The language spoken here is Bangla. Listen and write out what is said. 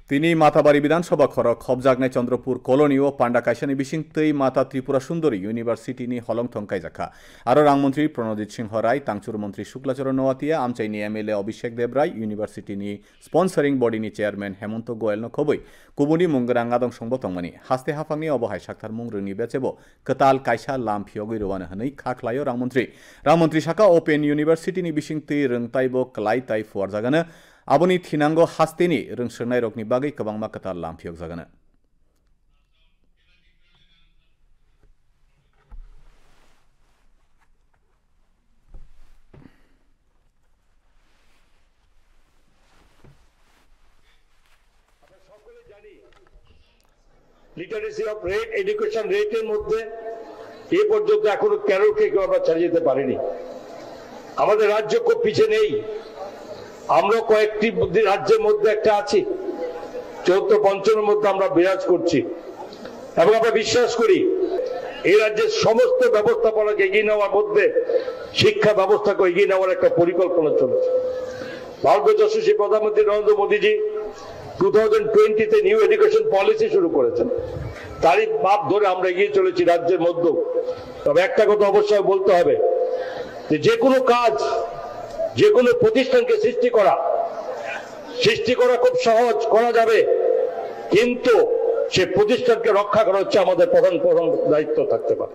তিনি মাতাবাড়ি বিধানসभा खरक खबजागनाय चंद्रपुर कलोनी और पांडा कायसानि बिसिंगतै माता त्रिपुरा सुंदरी यूनिवर्सिटीनि हलंथं कायजाखा आरो रांमंत्री प्रणजित सिंह राय तांचुर मंत्री शुक्लाचरण नवातिया आमचाइनि एमएलए अभिषेक देबराय यूनिवर्सिटीनि स्पन्सरिंग बडिनि चेयारमैन हेमंत गोयल खबै कुबुनि मुंगरां आदं संबतंमनि हास्ते हाफांनि अबहाय साक्थार मुंग्रोनि बेचेबो कताल कायसा लाम फियगै रवानो हनै खाख्लायो रांमंत्री साका ओपेन यूनिवर्सिटीनि बिसिंतै रोंताइबो क्लाइताइ फुवारजागानो आबोनि थिनांगो हास्तेनि रोंसोनाय रकनि बागै गोबांमा खोथा लामफियग जागोन। লিটারেসি অফ রেট এডুকেশন রেটের মধ্যে এ পর্যন্ত এখনো 13কে আমরা ছাড়িয়ে যেতে পারিনি। আমাদের রাজ্য খুব পিছিয়ে নেই। আমরা কয়েকটি রাজ্যের মধ্যে একটা আছি, 14-15 মধ্যে আমরা বিরাজ করছি এবং আমরা বিশ্বাস করি এই রাজ্যের সমস্ত ব্যবস্থাপনাকে এগিয়ে নেওয়ার মধ্যে শিক্ষা ব্যবস্থাকে এগিয়ে নেওয়ার একটা পরিকল্পনা চলেছে। ভারতের যশস্বী প্রধানমন্ত্রী নরেন্দ্র মোদীজি 2020-তে নিউ এডুকেশন পলিসি শুরু করেছেন। তারই মাপ ধরে আমরা এগিয়ে চলেছি রাজ্যের মধ্যে। তবে একটা কথা অবশ্যই বলতে হবে যে কোনো কাজ, যে কোনো প্রতিষ্ঠানকে সৃষ্টি করা খুব সহজ, করা যাবে, কিন্তু সে প্রতিষ্ঠানকে রক্ষা করা হচ্ছে আমাদের প্রধান দায়িত্ব থাকতে পারে।